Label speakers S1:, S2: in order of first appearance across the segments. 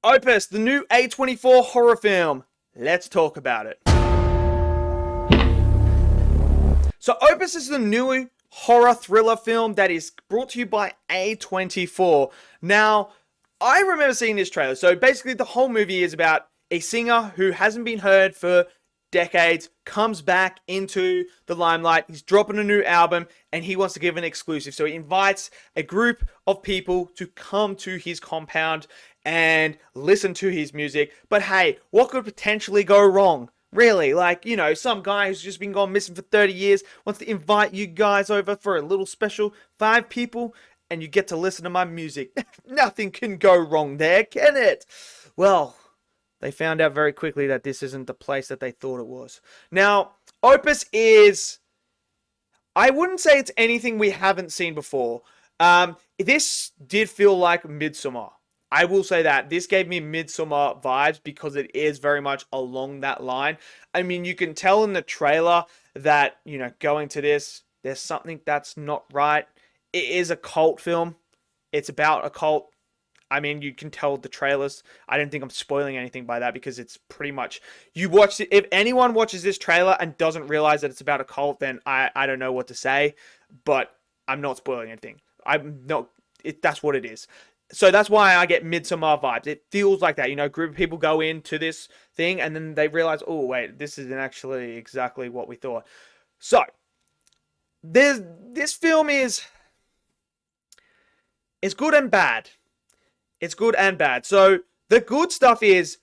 S1: Opus, the new A24 horror film. Let's talk about it. So Opus is the new horror thriller film that is brought to you by A24. Now, I remember seeing this trailer. So basically the whole movie is about a singer who hasn't been heard for decades, comes back into the limelight. He's dropping a new album and he wants to give an exclusive. So he invites a group of people to come to his compound and listen to his music. But hey, what could potentially go wrong? Really, like, some guy who's just been gone missing for 30 years wants to invite you guys over for a little special 5 people and you get to listen to my music. Nothing can go wrong there, can it? Well, they found out very quickly that this isn't the place that they thought it was. Now, Opus is... I wouldn't say it's anything we haven't seen before. This did feel like Midsommar. I will say that. This gave me Midsommar vibes because it is very much along that line. I mean, you can tell in the trailer that, going to this, there's something that's not right. It is a cult film. It's about a cult. I mean, you can tell the trailers. I don't think I'm spoiling anything by that because it's pretty much... You watch it. If anyone watches this trailer and doesn't realize that it's about a cult, then I don't know what to say. But I'm not spoiling anything. That's what it is. So that's why I get Midsommar vibes. It feels like that. A group of people go into this thing and then they realize, oh, wait, this isn't actually exactly what we thought. So, this film is... It's good and bad. It's good and bad. So, the good stuff is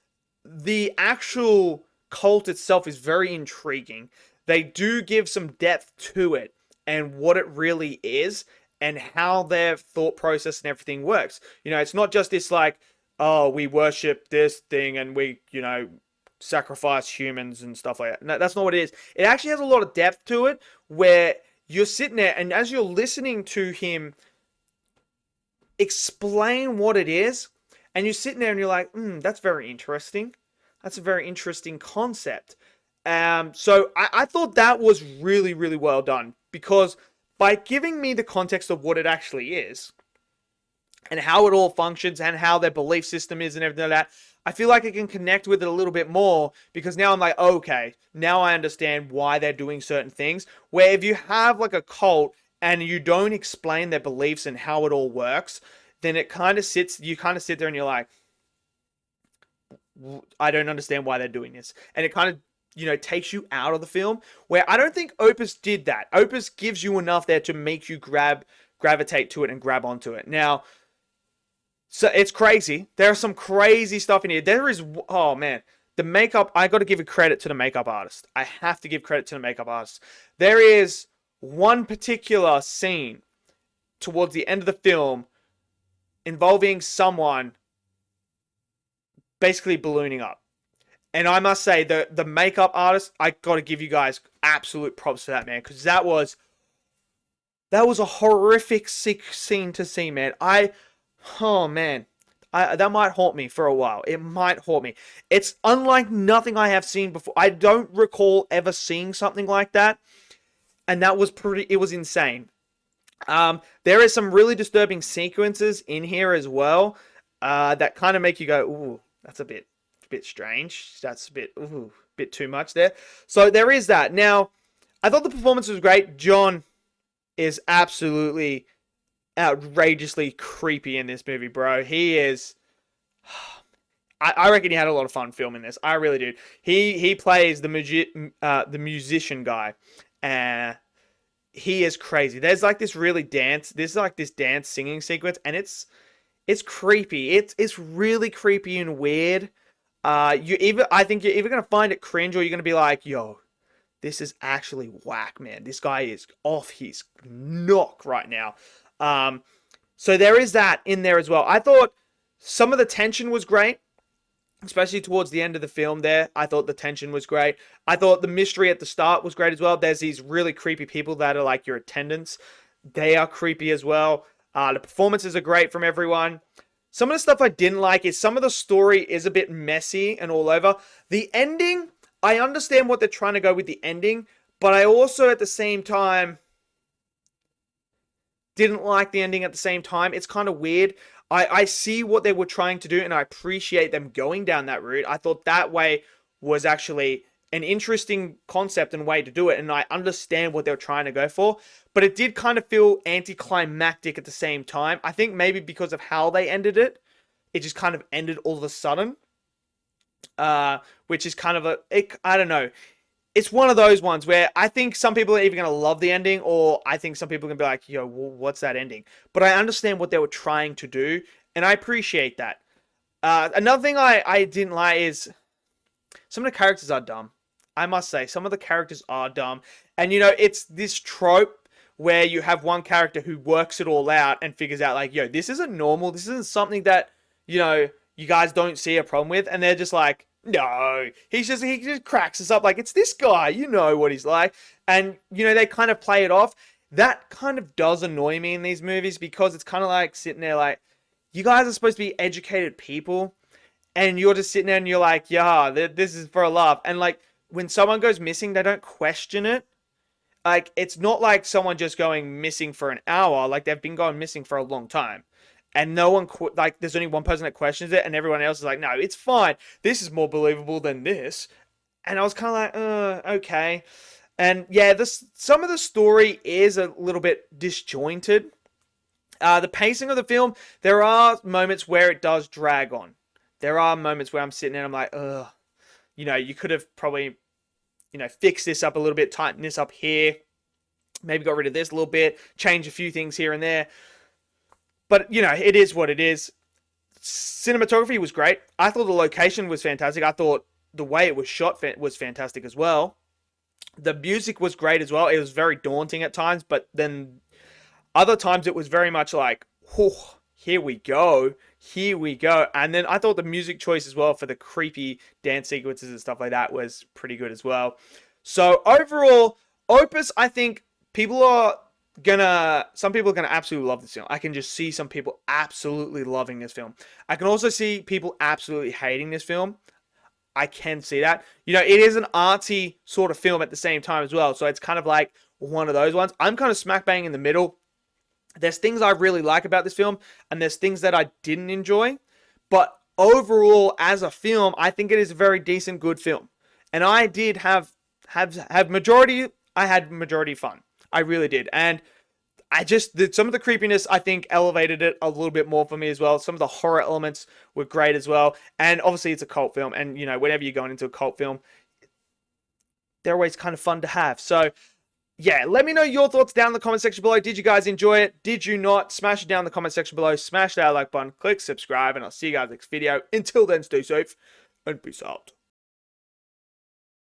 S1: the actual cult itself is very intriguing. They do give some depth to it and what it really is and how their thought process and everything works. It's not just this like, oh, we worship this thing and we, sacrifice humans and stuff like that. No, that's not what it is. It actually has a lot of depth to it where you're sitting there and as you're listening to him explain what it is, and you're sitting there and you're like, that's very interesting. That's a very interesting concept. So I thought that was really, really well done because by giving me the context of what it actually is and how it all functions and how their belief system is and everything like that, I feel like I can connect with it a little bit more because now I'm like, okay, now I understand why they're doing certain things. Where if you have like a cult and you don't explain their beliefs and how it all works, then you kind of sit there and you're like, I don't understand why they're doing this. And it kind of takes you out of the film, where I don't think Opus did that. Opus gives you enough there to make you gravitate to it and grab onto it. Now, so it's crazy. There's some crazy stuff in here. There is, oh man, the makeup, I got to give a credit to the makeup artist. I have to give credit to the makeup artist. There is one particular scene towards the end of the film involving someone basically ballooning up. And I must say, the makeup artist, I got to give you guys absolute props for that, man. Because that was a horrific scene to see, man. Oh, man. That might haunt me for a while. It might haunt me. It's unlike nothing I have seen before. I don't recall ever seeing something like that. And that was it was insane. There is some really disturbing sequences in here as well. That kind of make you go, ooh, that's a bit strange. That's a bit too much there. So there is that. Now, I thought the performance was great. John is absolutely outrageously creepy in this movie, bro. He is... I reckon he had a lot of fun filming this. I really do. He plays the musician guy. He is crazy. There's like this dance singing sequence, and it's creepy. It's really creepy and weird. I think you're either gonna find it cringe or you're gonna be like, yo, this is actually whack, man. This guy is off his knock right now. So there is that in there as well. I thought some of the tension was great, especially towards the end of the film there. I thought the tension was great. I thought the mystery at the start was great as well. There's these really creepy people that are like your attendants. They are creepy as well. The performances are great from everyone. Some of the stuff I didn't like is some of the story is a bit messy and all over. The ending, I understand what they're trying to go with the ending, but I also at the same time didn't like the ending at the same time. It's kind of weird. I see what they were trying to do, and I appreciate them going down that route. I thought that way was actually an interesting concept and way to do it, and I understand what they were trying to go for. But it did kind of feel anticlimactic at the same time. I think maybe because of how they ended it, it just kind of ended all of a sudden. Which is kind of I don't know. It's one of those ones where I think some people are either going to love the ending, or I think some people are going to be like, yo, what's that ending? But I understand what they were trying to do, and I appreciate that. Another thing I didn't like is some of the characters are dumb. I must say, some of the characters are dumb. And, it's this trope where you have one character who works it all out and figures out, like, yo, this isn't normal. This isn't something that, you guys don't see a problem with. And they're just like, no, he just cracks us up like, it's this guy, you know what he's like. And, they kind of play it off. That kind of does annoy me in these movies, because it's kind of like sitting there like, you guys are supposed to be educated people, and you're just sitting there and you're like, yeah, this is for a laugh. And like, when someone goes missing, they don't question it. Like, it's not like someone just going missing for an hour. Like, they've been going missing for a long time. And no one, like, there's only one person that questions it, and everyone else is like, no, it's fine. This is more believable than this. And I was kind of like, okay. And yeah, some of the story is a little bit disjointed. The pacing of the film, there are moments where it does drag on. There are moments where I'm sitting there and I'm like, ugh. You could have probably, fixed this up a little bit, tighten this up here. Maybe got rid of this a little bit, change a few things here and there. But, it is what it is. Cinematography was great. I thought the location was fantastic. I thought the way it was shot was fantastic as well. The music was great as well. It was very daunting at times, but then other times it was very much like, whew, here we go. Here we go. And then I thought the music choice as well for the creepy dance sequences and stuff like that was pretty good as well. So overall, Opus, I think some people are gonna absolutely love this film. I can just see some people absolutely loving this film. I can also see people absolutely hating this film. I can see that. It is an artsy sort of film at the same time as well. So it's kind of like one of those ones. I'm kind of smack bang in the middle. There's things I really like about this film, and there's things that I didn't enjoy. But overall, as a film, I think it is a very decent, good film. And I did have majority. I had majority fun. I really did. And some of the creepiness, I think, elevated it a little bit more for me as well. Some of the horror elements were great as well. And obviously, it's a cult film. And, whenever you're going into a cult film, they're always kind of fun to have. So, yeah, let me know your thoughts down in the comment section below. Did you guys enjoy it? Did you not? Smash it down in the comment section below. Smash that like button. Click subscribe. And I'll see you guys next video. Until then, stay safe and peace out.